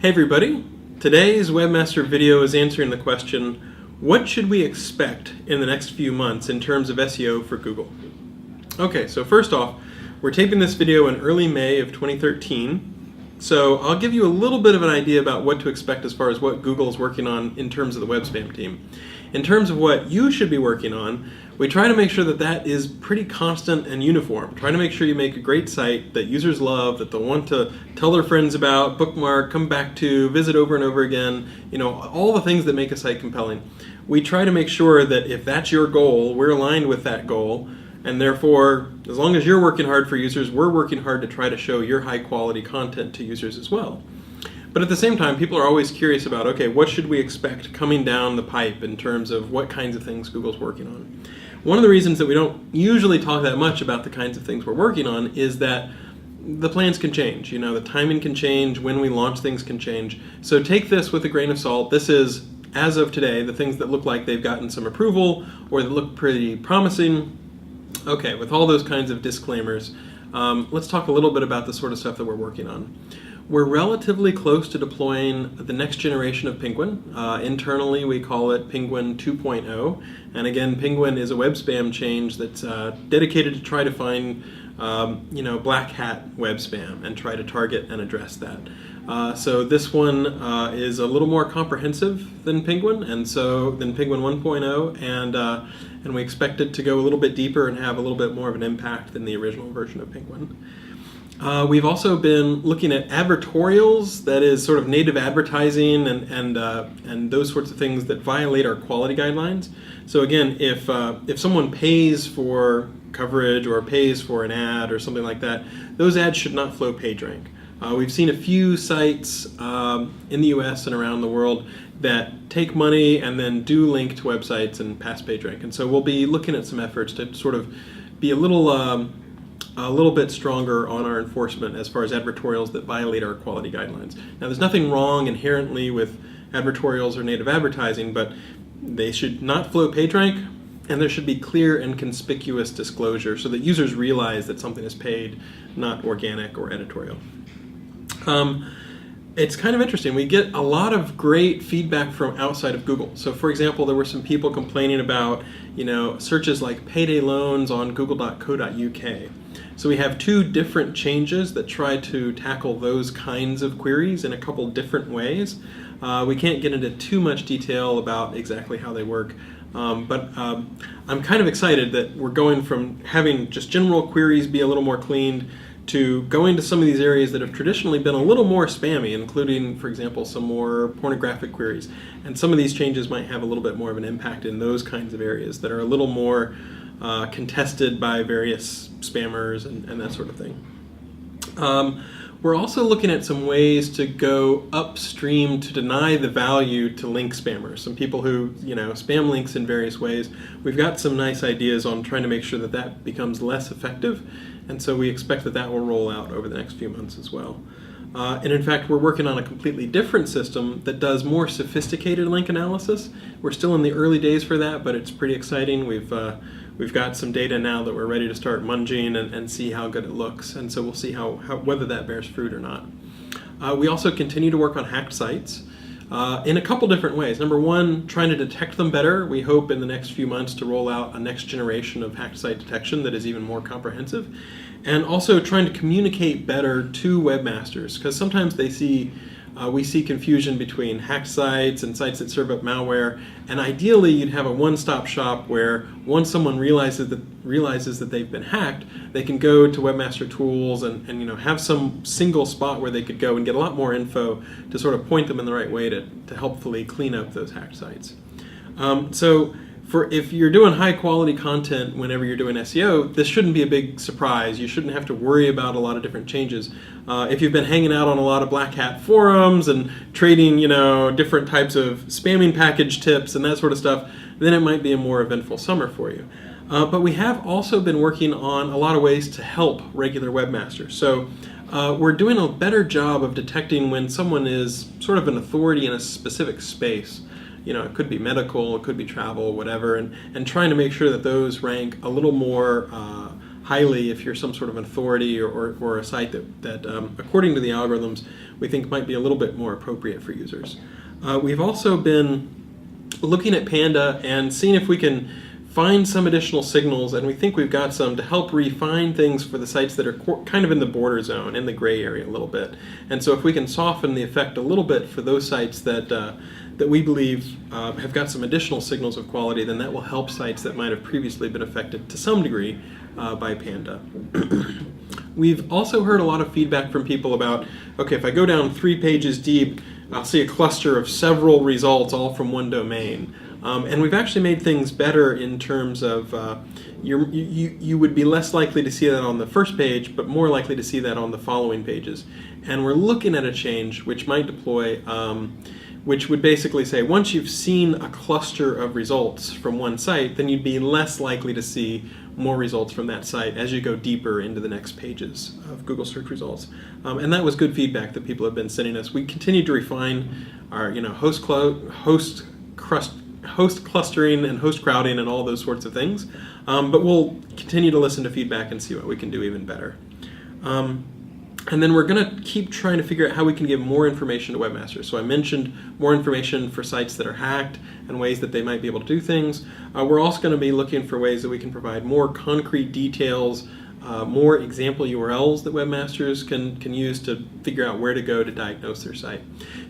Hey everybody, today's Webmaster video is answering the question, what should we expect in the next few months in terms of SEO for Google? Okay, so first off, we're taping this video in early May of 2013, so I'll give you a little bit of an idea about what to expect as far as what Google is working on in terms of the web spam team. In terms of what you should be working on, we try to make sure that that is pretty constant and uniform. Try to make sure you make a great site that users love, that they'll want to tell their friends about, bookmark, come back to, visit over and over again, all the things that make a site compelling. We try to make sure that if that's your goal, we're aligned with that goal, and therefore, as long as you're working hard for users, we're working hard to try to show your high quality content to users as well. But at the same time, people are always curious about, okay, what should we expect coming down the pipe in terms of what kinds of things Google's working on? One of the reasons that we don't usually talk that much about the kinds of things we're working on is that the plans can change. The timing can change, when we launch things can change. So take this with a grain of salt. This is, as of today, the things that look like they've gotten some approval or that look pretty promising. Okay, with all those kinds of disclaimers, let's talk a little bit about the sort of stuff that we're working on. We're relatively close to deploying the next generation of Penguin. Internally, we call it Penguin 2.0. And again, Penguin is a web spam change that's dedicated to try to find black hat web spam and try to target and address that. So this one is a little more comprehensive than Penguin, and so than Penguin 1.0, and we expect it to go a little bit deeper and have a little bit more of an impact than the original version of Penguin. We've also been looking at advertorials, that is sort of native advertising and those sorts of things that violate our quality guidelines. So again, if someone pays for coverage or pays for an ad or something like that, those ads should not flow PageRank. We've seen a few sites in the US and around the world that take money and then do link to websites and pass PageRank. And so we'll be looking at some efforts to sort of be a little bit stronger on our enforcement as far as advertorials that violate our quality guidelines. Now, there's nothing wrong inherently with advertorials or native advertising, but they should not flow PageRank, and there should be clear and conspicuous disclosure so that users realize that something is paid, not organic or editorial. It's kind of interesting. We get a lot of great feedback from outside of Google. So for example, there were some people complaining about searches like payday loans on google.co.uk. So we have two different changes that try to tackle those kinds of queries in a couple different ways. We can't get into too much detail about exactly how they work, but I'm kind of excited that we're going from having just general queries be a little more cleaned to going to some of these areas that have traditionally been a little more spammy, including, for example, some more pornographic queries. And some of these changes might have a little bit more of an impact in those kinds of areas that are a little more contested by various spammers and that sort of thing. We're also looking at some ways to go upstream to deny the value to link spammers. Some people who spam links in various ways. We've got some nice ideas on trying to make sure that that becomes less effective, and so we expect that that will roll out over the next few months as well. And in fact, we're working on a completely different system that does more sophisticated link analysis. We're still in the early days for that, but it's pretty exciting. We've got some data now that we're ready to start munging and see how good it looks, and so we'll see whether that bears fruit or not. We also continue to work on hacked sites in a couple different ways. Number one, trying to detect them better. We hope in the next few months to roll out a next generation of hacked site detection that is even more comprehensive. And also trying to communicate better to webmasters, because sometimes we see confusion between hacked sites and sites that serve up malware, and ideally you'd have a one-stop shop where once someone realizes that they've been hacked, they can go to Webmaster Tools and have some single spot where they could go and get a lot more info to sort of point them in the right way to helpfully clean up those hacked sites. So if you're doing high quality content whenever you're doing SEO, this shouldn't be a big surprise. You shouldn't have to worry about a lot of different changes. If you've been hanging out on a lot of black hat forums and trading, different types of spamming package tips and that sort of stuff, then it might be a more eventful summer for you. But we have also been working on a lot of ways to help regular webmasters. So we're doing a better job of detecting when someone is sort of an authority in a specific space. It could be medical, it could be travel, whatever, and trying to make sure that those rank a little more highly if you're some sort of an authority or a site that according to the algorithms, we think might be a little bit more appropriate for users. We've also been looking at Panda and seeing if we can find some additional signals, and we think we've got some to help refine things for the sites that are kind of in the border zone, in the gray area a little bit. And so if we can soften the effect a little bit for those sites that we believe have got some additional signals of quality, then that will help sites that might have previously been affected to some degree by Panda. We've also heard a lot of feedback from people about, okay, if I go down 3 pages deep, I'll see a cluster of several results all from one domain. And we've actually made things better in terms of you would be less likely to see that on the first page, but more likely to see that on the following pages. And we're looking at a change which might deploy, which would basically say once you've seen a cluster of results from one site, then you'd be less likely to see more results from that site as you go deeper into the next pages of Google search results. And that was good feedback that people have been sending us. We continue to refine our host clustering and host crowding and all those sorts of things. But we'll continue to listen to feedback and see what we can do even better. And then we're going to keep trying to figure out how we can give more information to webmasters. So I mentioned more information for sites that are hacked and ways that they might be able to do things. We're also going to be looking for ways that we can provide more concrete details, more example URLs that webmasters can use to figure out where to go to diagnose their site.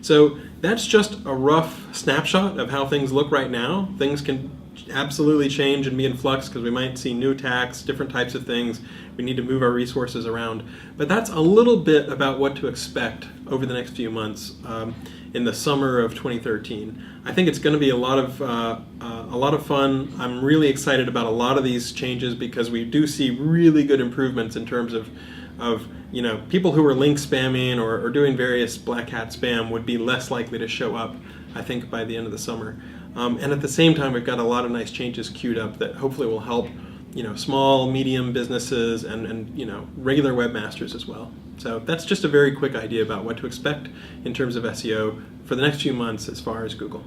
So that's just a rough snapshot of how things look right now. Things can absolutely change and be in flux because we might see new attacks, different types of things. We need to move our resources around. But that's a little bit about what to expect over the next few months in the summer of 2013. I think it's going to be a lot of fun. I'm really excited about a lot of these changes because we do see really good improvements in terms of people who are link spamming or doing various black hat spam would be less likely to show up, I think, by the end of the summer. And at the same time, we've got a lot of nice changes queued up that hopefully will help small, medium businesses and regular webmasters as well. So that's just a very quick idea about what to expect in terms of SEO for the next few months as far as Google.